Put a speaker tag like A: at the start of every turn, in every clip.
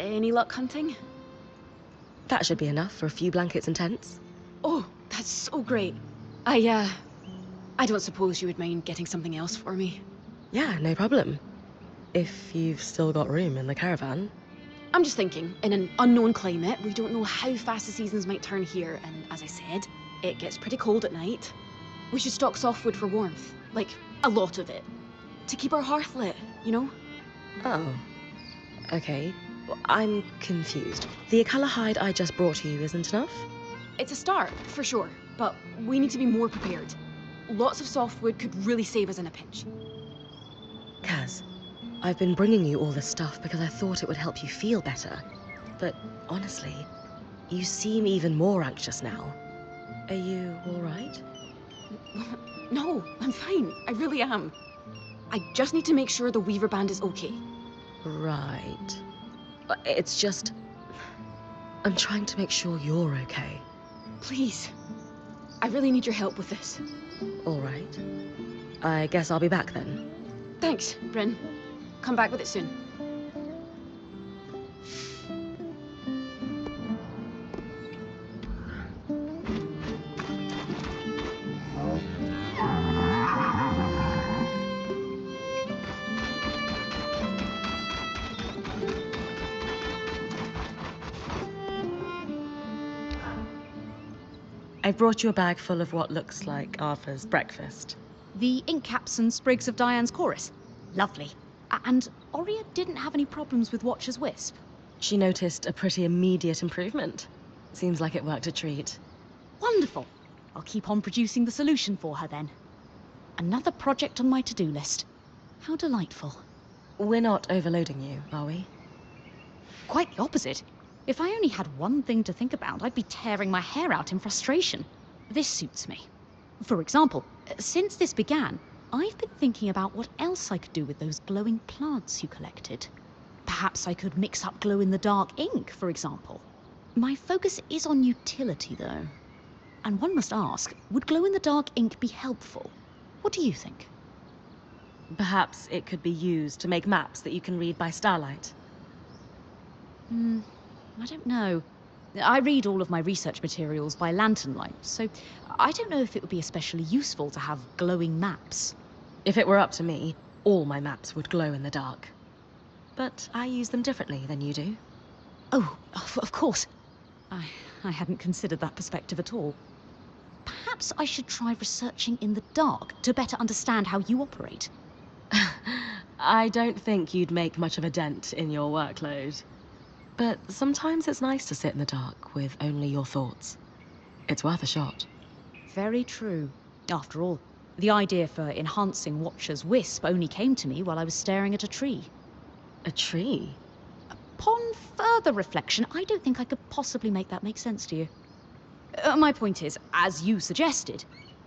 A: Any luck hunting?
B: That should be enough for a few blankets and tents.
A: Oh, that's so great. I don't suppose you would mind getting something else for me?
B: Yeah, no problem. If you've still got room in the caravan.
A: I'm just thinking, in an unknown climate, we don't know how fast the seasons might turn here, and as I said, it gets pretty cold at night. We should stock softwood for warmth, like, a lot of it. To keep our hearth lit, you know?
B: Oh. Okay. Well, I'm confused. The Akala hide I just brought you isn't enough?
A: It's a start, for sure, but we need to be more prepared. Lots of softwood could really save us in a pinch.
B: Kaz, I've been bringing you all this stuff because I thought it would help you feel better. But honestly, you seem even more anxious now. Are you alright?
A: No, I'm fine. I really am. I just need to make sure the Weaver Band is okay.
B: Right. It's just... I'm trying to make sure you're okay.
A: Please. I really need your help with this.
B: Alright. I guess I'll be back then.
A: Thanks, Bryn. Come back with it soon.
B: I brought you a bag full of what looks like Arthur's breakfast.
C: The ink caps and sprigs of Diane's chorus. Lovely. And Oria didn't have any problems with Watcher's Wisp.
B: She noticed a pretty immediate improvement. Seems like it worked a treat.
C: Wonderful. I'll keep on producing the solution for her then. Another project on my to-do list. How delightful.
B: We're not overloading you, are we?
C: Quite the opposite. If I only had one thing to think about, I'd be tearing my hair out in frustration. This suits me. For example, since this began, I've been thinking about what else I could do with those glowing plants you collected. Perhaps I could mix up glow-in-the-dark ink, for example. My focus is on utility, though. And one must ask, would glow-in-the-dark ink be helpful? What do you think?
B: Perhaps it could be used to make maps that you can read by starlight.
C: I don't know. I read all of my research materials by lantern light, so I don't know if it would be especially useful to have glowing maps.
B: If it were up to me, all my maps would glow in the dark. But I use them differently than you do.
C: Oh, of course. I hadn't considered that perspective at all. Perhaps I should try researching in the dark to better understand how you operate.
B: I don't think you'd make much of a dent in your workload. But sometimes it's nice to sit in the dark with only your thoughts. It's worth a shot.
C: Very true. After all, the idea for enhancing Watcher's Wisp only came to me while I was staring at a tree.
B: A tree?
C: Upon further reflection, I don't think I could possibly make that make sense to you. My point is, as you suggested,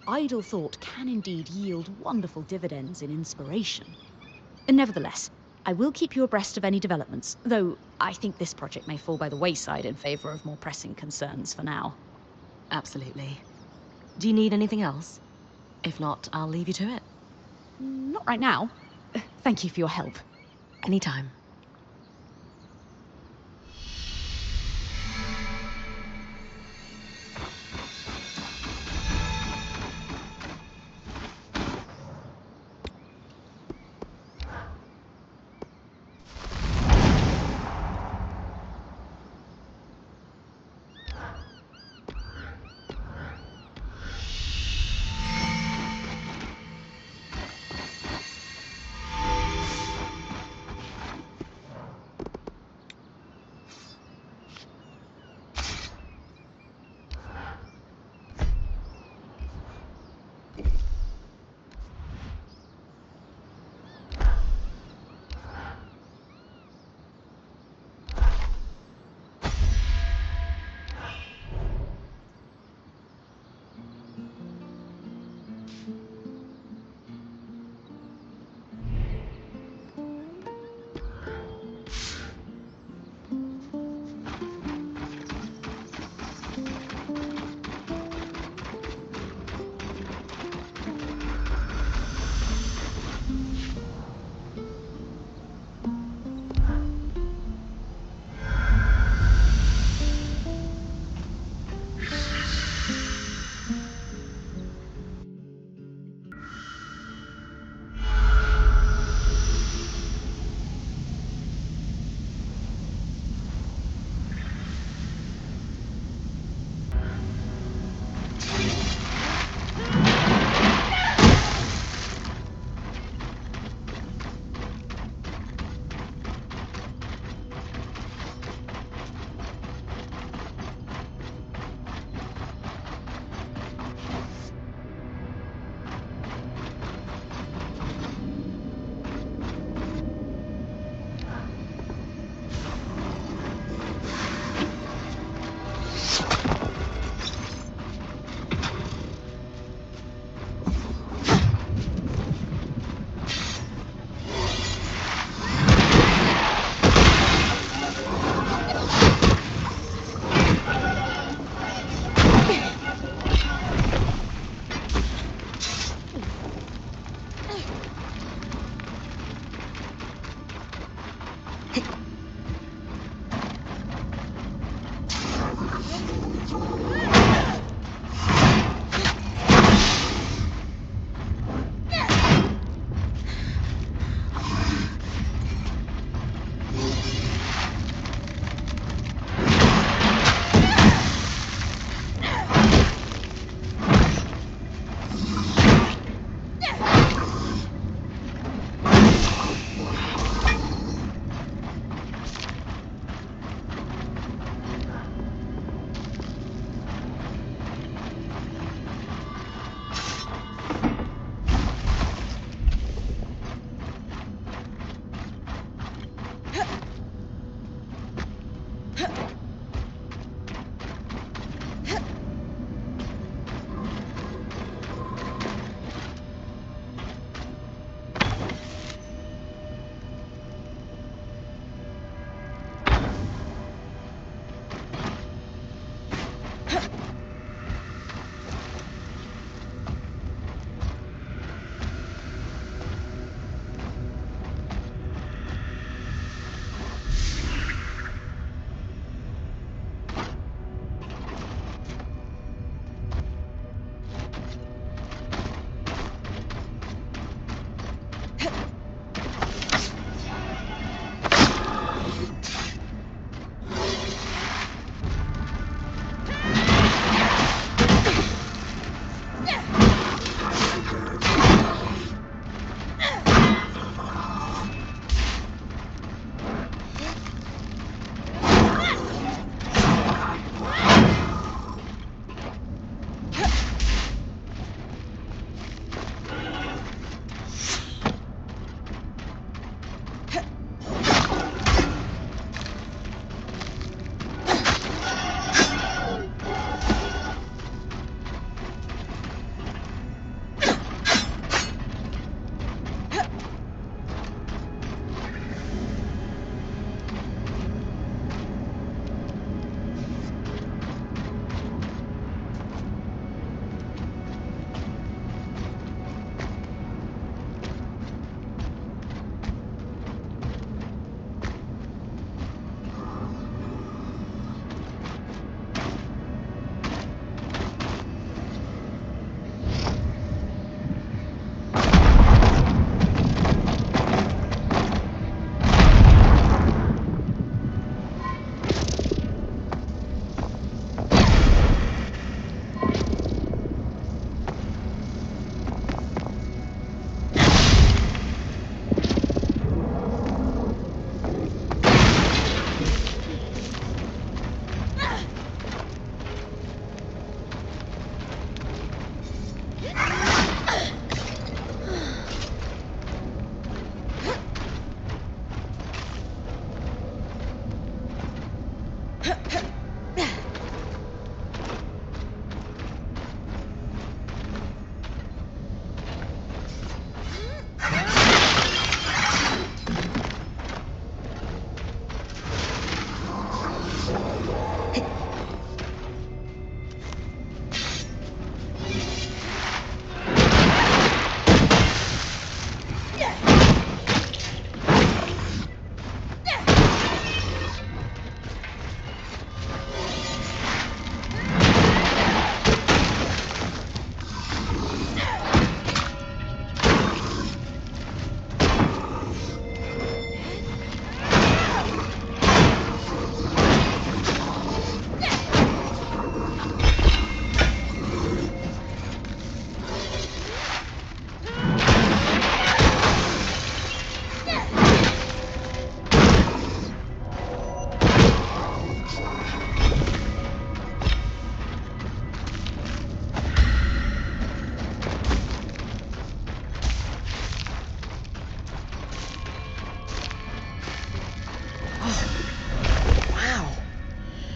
C: idle thought can indeed yield wonderful dividends in inspiration. Nevertheless, I will keep you abreast of any developments, though I think this project may fall by the wayside in favor of more pressing concerns for now.
B: Absolutely. Do you need anything else? If not, I'll leave you to it.
C: Not right now. Thank you for your help.
B: Anytime.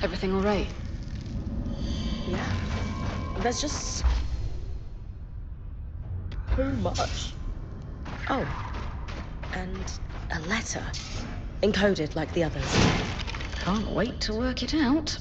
A: Everything all right?
B: Yeah. There's just so much. Oh, and a letter. Encoded like the others.
C: Can't wait to work it out.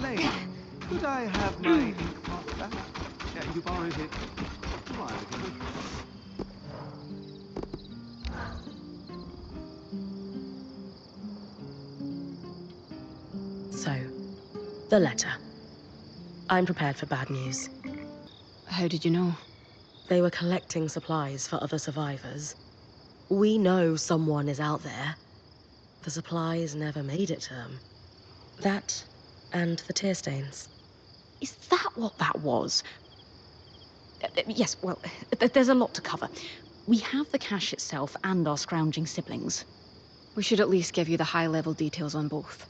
D: Lane, could I have my ink pot back? You borrowed it a while ago.
B: So, the letter. I'm prepared for bad news.
A: How did you know?
B: They were collecting supplies for other survivors. We know someone is out there. The supplies never made it to them. That, and the tear stains.
C: Is that what that was? Yes, well, there's a lot to cover. We have the cache itself and our scrounging siblings.
A: We should at least give you the high-level details on both.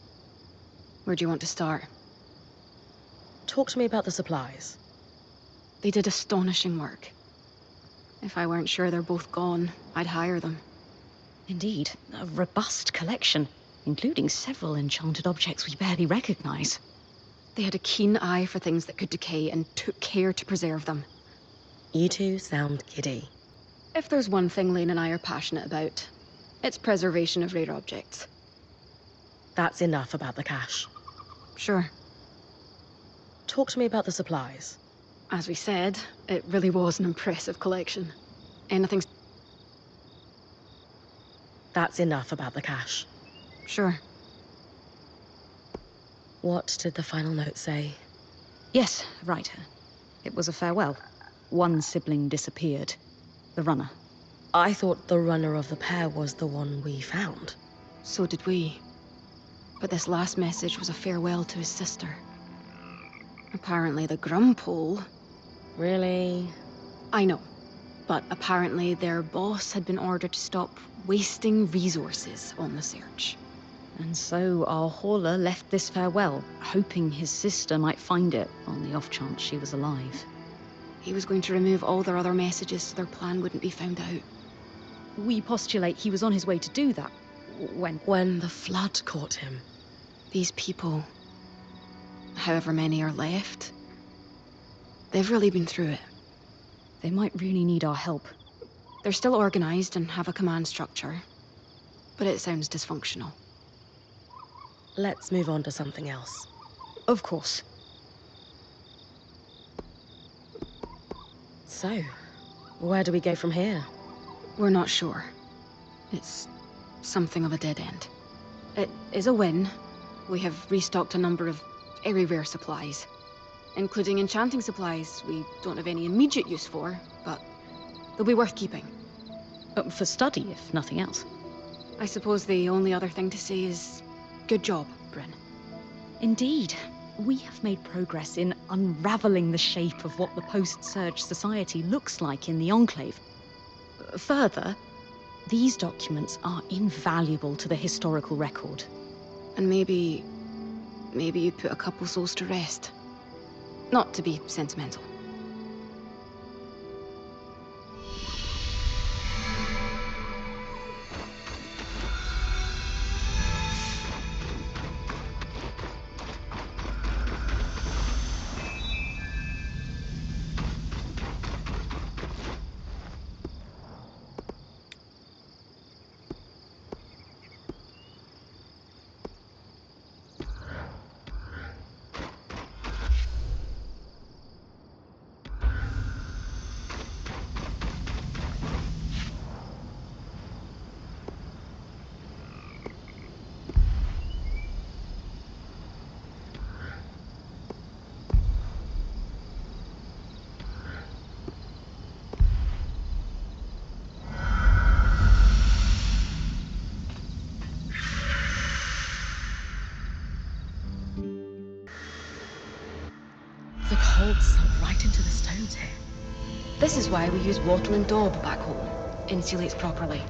A: Where do you want to start?
B: Talk to me about the supplies.
A: They did astonishing work. If I weren't sure they're both gone, I'd hire them.
C: Indeed, a robust collection, including several enchanted objects we barely recognize.
A: They had a keen eye for things that could decay and took care to preserve them.
B: You two sound giddy.
A: If there's one thing Lane and I are passionate about, it's preservation of rare objects.
B: That's enough about the cache.
A: Sure.
B: Talk to me about the supplies.
A: As we said, it really was an impressive collection. Anything's...
B: That's enough about the cache.
A: Sure.
B: What did the final note say?
C: Yes, right. It was a farewell. One sibling disappeared. The runner.
B: I thought the runner of the pair was the one we found.
A: So did we. But this last message was a farewell to his sister. Apparently the Grumpole...
B: Really?
A: I know. But apparently their boss had been ordered to stop wasting resources on the search.
C: And so our hauler left this farewell, hoping his sister might find it on the off chance she was alive.
A: He was going to remove all their other messages so their plan wouldn't be found out.
C: We postulate he was on his way to do that
B: When the flood caught him.
A: These people, however many are left, they've really been through it.
C: They might really need our help.
A: They're still organized and have a command structure, but it sounds dysfunctional.
B: Let's move on to something else.
C: Of course.
B: So, where do we go from here?
A: We're not sure. It's something of a dead end. It is a win. We have restocked a number of very rare supplies, including enchanting supplies we don't have any immediate use for, but they'll be worth keeping.
C: For study, if nothing else.
A: I suppose the only other thing to say is, good job, Bryn.
C: Indeed. We have made progress in unraveling the shape of what the post-surge society looks like in the Enclave. Further, these documents are invaluable to the historical record.
A: And maybe you'd put a couple souls to rest. Not to be sentimental.
B: The cold sunk right into the stones here.
A: This is why we use wattle and daub back home. Insulates properly.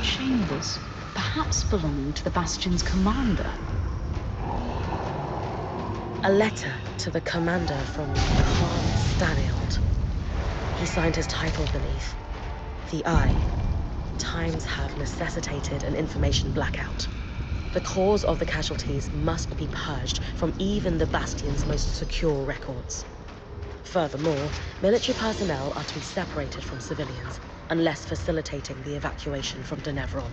C: chambers, perhaps belonging to the Bastion's commander.
B: A letter to the commander from Khan Stanield. He signed his title beneath. The Eye. Times have necessitated an information blackout. The cause of the casualties must be purged from even the Bastion's most secure records. Furthermore, military personnel are to be separated from civilians, unless facilitating the evacuation from Denevron.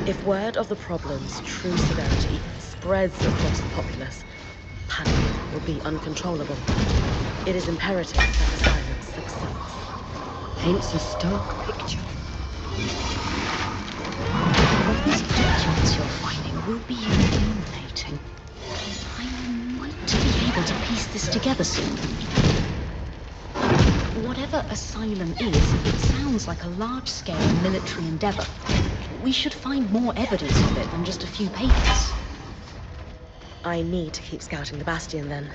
B: If word of the problem's true severity spreads across the populace, panic will be uncontrollable. It is imperative that the silence succeeds.
E: Paints a stark picture.
C: What these documents you're finding will be illuminating. I might be able to piece this together soon. Whatever Asylum is, it sounds like a large-scale military endeavor. We should find more evidence of it than just a few papers.
B: I need to keep scouting the Bastion, then.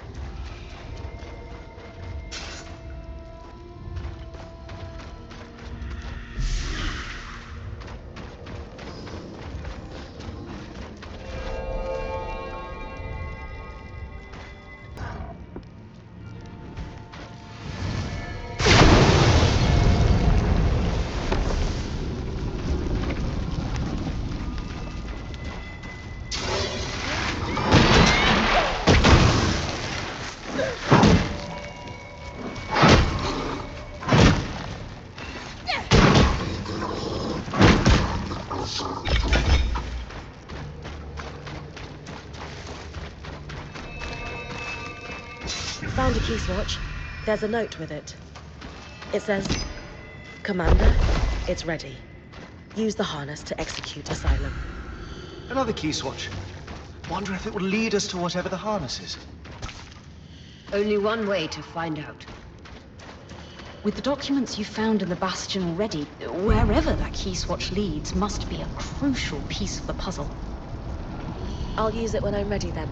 B: Found a key swatch. There's a note with it. It says, Commander, it's ready. Use the harness to execute Asylum.
F: Another key swatch. Wonder if it will lead us to whatever the harness is.
E: Only one way to find out.
C: With the documents you found in the Bastion already, wherever that key swatch leads must be a crucial piece of the puzzle.
B: I'll use it when I'm ready, then.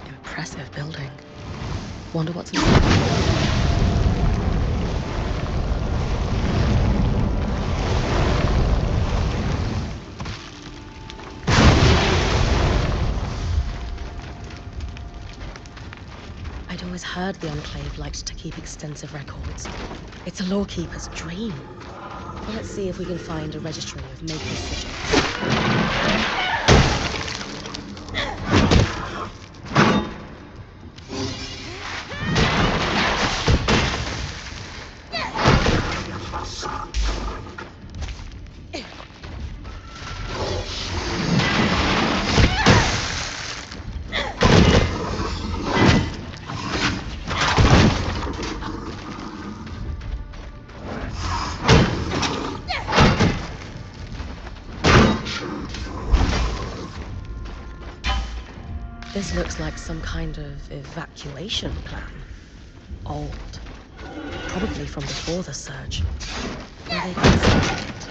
B: Impressive building. Wonder what's inside. heard the Enclave liked to keep extensive records. It's a lawkeeper's dream. Well, let's see if we can find a registry of Maker's sigils. This looks like some kind of evacuation plan. Old. Probably from before the surge. Or they concealed it.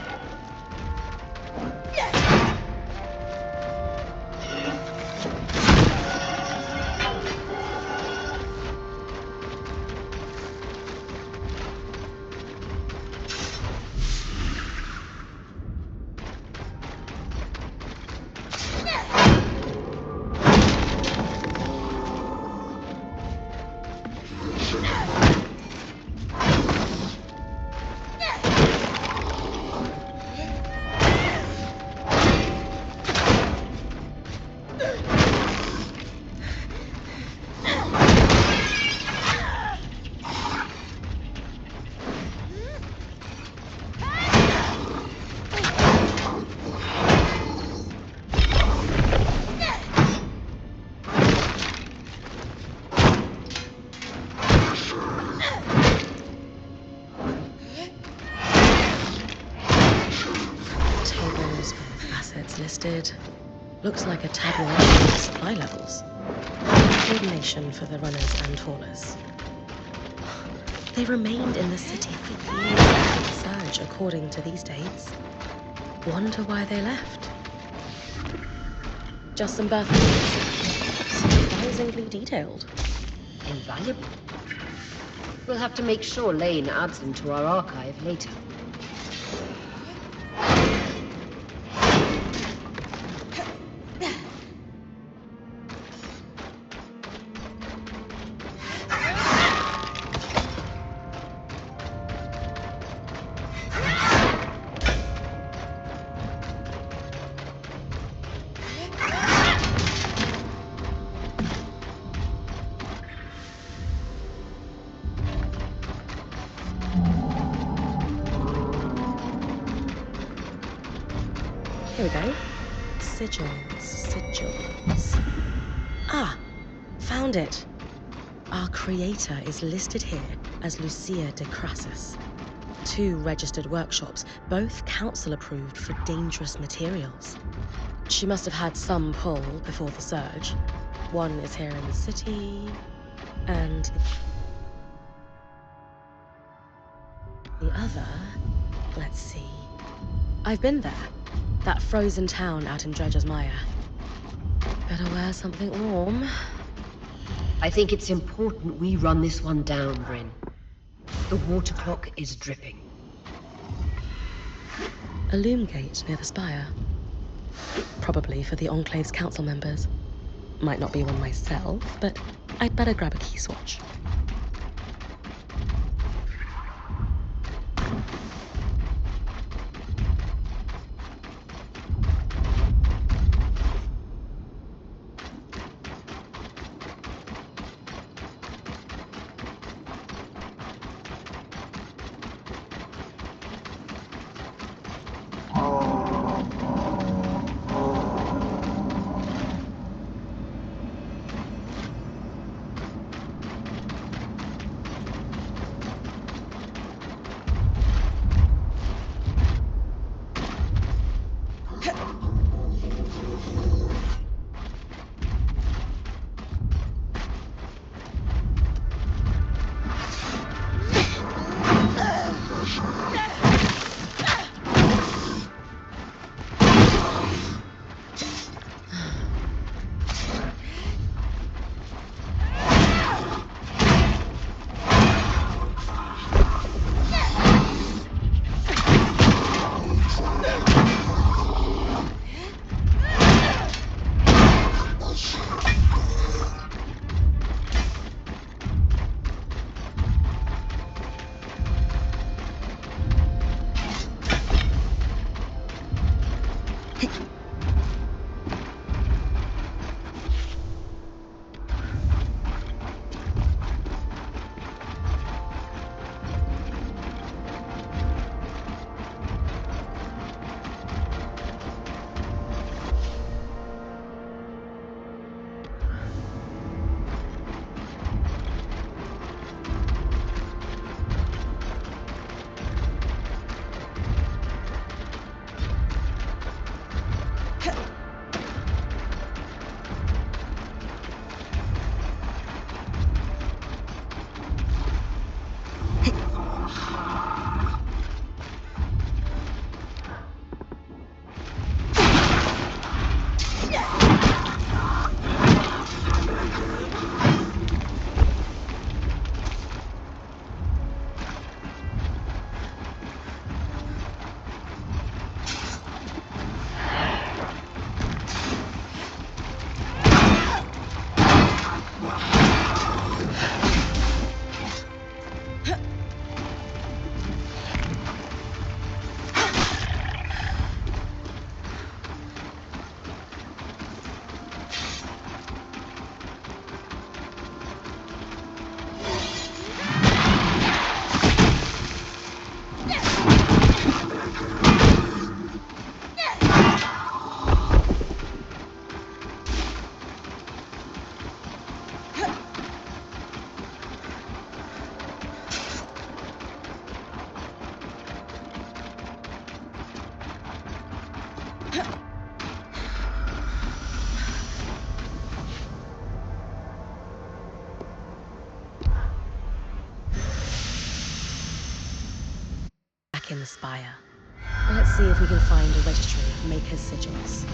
B: Listed. Looks like a tabulation of supply levels. Coordination for the runners and haulers. They remained in the city for years after the surge, according to these dates. Wonder why they left. Just some birthdays. Surprisingly detailed.
E: Invaluable. We'll have to make sure Lane adds them to our archive later.
B: Here we go. Sigils. Ah, found it. Our creator is listed here as Lucia de Crassus. 2 registered workshops, both council approved for dangerous materials. She must have had some pull before the surge. One is here in the city, and the other, let's see. I've been there. That frozen town out in Dredger's Mire. Better wear something warm.
E: I think it's important we run this one down, Bryn. The water clock is dripping.
B: A loom gate near the spire. Probably for the Enclave's council members. Might not be one myself, but I'd better grab a key swatch. Back in the spire. Let's see if we can find a registry of Maker's sigils.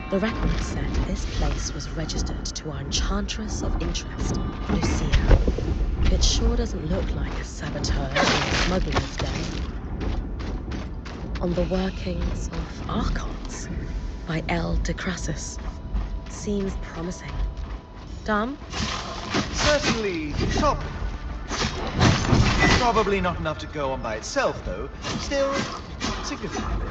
B: The record said this place was registered to our enchantress of interest, Lucia. It sure doesn't look like a saboteur or smuggler's den. On the workings of Archons by L. de Crassus. Seems promising. Dom?
F: Certainly top. Probably not enough to go on by itself, though. Still significant.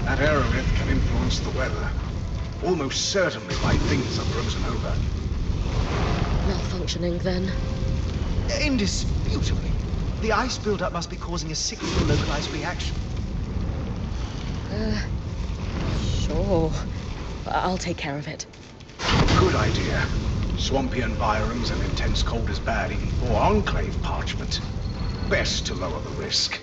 G: That aerolith can influence the weather. Almost certainly why things are frozen over.
B: Malfunctioning, then.
F: Indisputably. The ice buildup must be causing a cyclical localized reaction.
B: Sure. I'll take care of it.
G: Good idea. Swampy environs and intense cold is bad even for Enclave parchment. Best to lower the risk.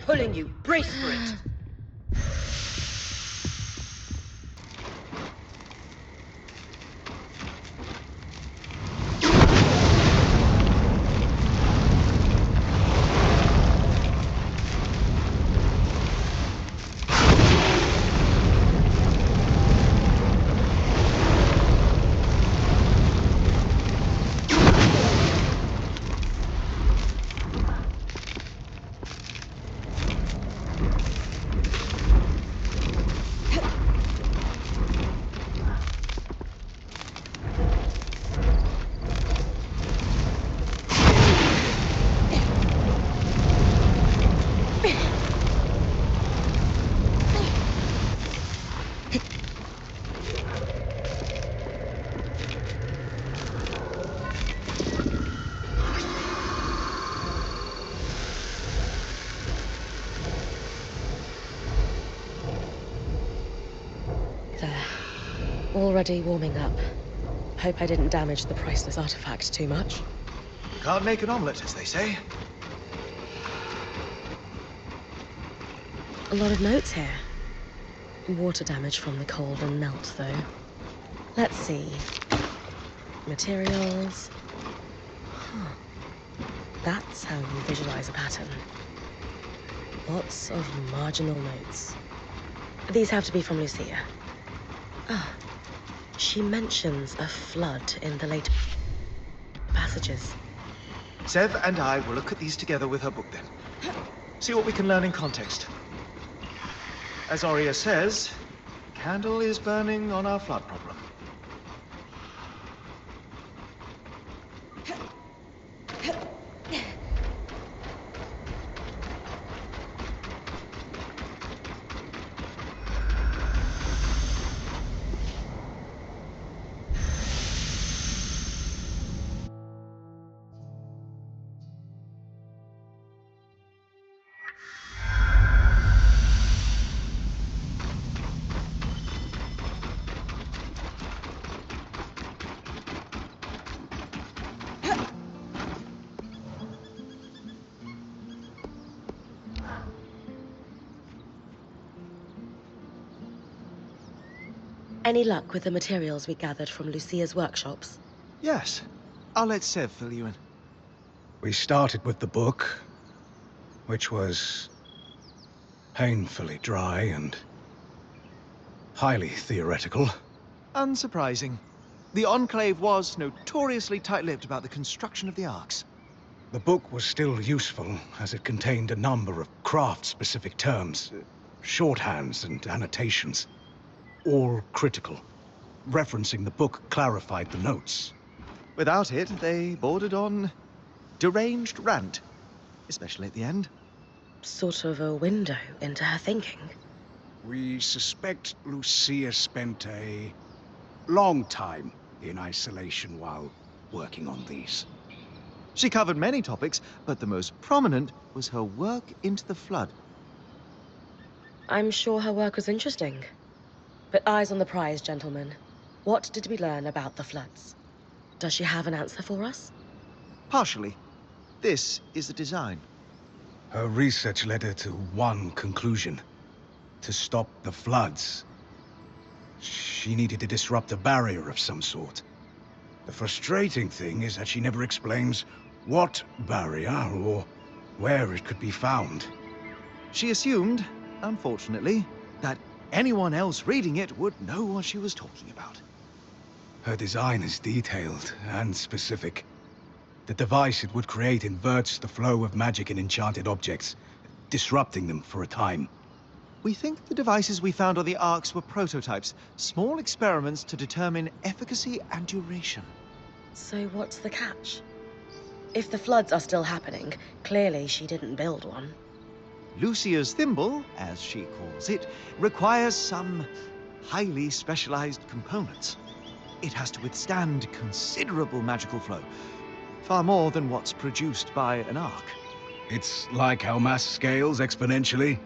E: Pulling you. Brace for it.
B: Already warming up. Hope I didn't damage the priceless artifact too much.
F: Can't make an omelette, as they say.
B: A lot of notes here. Water damage from the cold and melt, though. Let's see. Materials. Huh. That's how you visualize a pattern. Lots of marginal notes. These have to be from Lucia. Ah, she mentions a flood in the later passages.
F: Sev and I will look at these together with her book then. See what we can learn in context. As Ayer says, candle is burning on our flood problem.
B: Any luck with the materials we gathered from Lucia's workshops?
F: Yes. I'll let Sev fill you in.
G: We started with the book, which was painfully dry and highly theoretical.
F: Unsurprising. The Enclave was notoriously tight-lipped about the construction of the arcs.
G: The book was still useful, as it contained a number of craft-specific terms, shorthands and annotations, all critical. Referencing the book clarified the notes.
F: Without it, they bordered on deranged rant, especially at the end.
B: Sort of a window into her thinking.
G: We suspect Lucia spent a long time in isolation while working on these.
F: She covered many topics, but the most prominent was her work into the flood.
B: I'm sure her work was interesting. But eyes on the prize, gentlemen. What did we learn about the floods? Does she have an answer for us?
F: Partially. This is the design.
G: Her research led her to one conclusion: to stop the floods. She needed to disrupt a barrier of some sort. The frustrating thing is that she never explains what barrier or where it could be found.
F: She assumed, unfortunately, that anyone else reading it would know what she was talking about.
G: Her design is detailed and specific. The device it would create inverts the flow of magic in enchanted objects, disrupting them for a time.
F: We think the devices we found on the arcs were prototypes, small experiments to determine efficacy and duration.
B: So what's the catch? If the floods are still happening, clearly she didn't build one.
F: Lucia's thimble, as she calls it, requires some highly specialized components. It has to withstand considerable magical flow, far more than what's produced by an arc.
G: It's like how mass scales exponentially.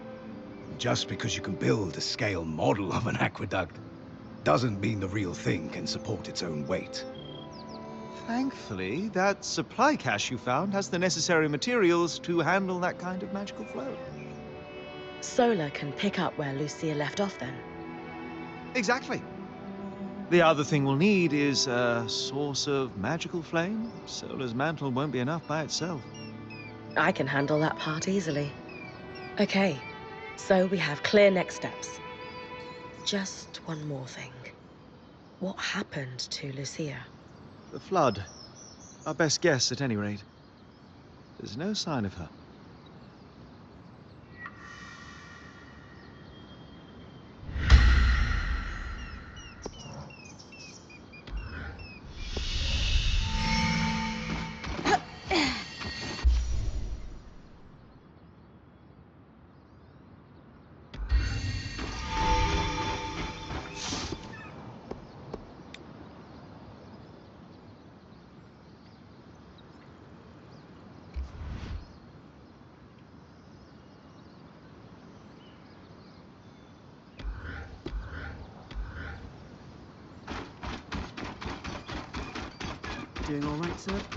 G: Just because you can build a scale model of an aqueduct doesn't mean the real thing can support its own weight.
F: Thankfully, that supply cache you found has the necessary materials to handle that kind of magical flow.
B: Solar can pick up where Lucia left off then.
F: Exactly. The other thing we'll need is a source of magical flame. Solar's mantle won't be enough by itself.
B: I can handle that part easily. Okay, so we have clear next steps. Just one more thing. What happened to Lucia?
F: The flood. Our best guess, at any rate. There's no sign of her.
D: doing all right, sir?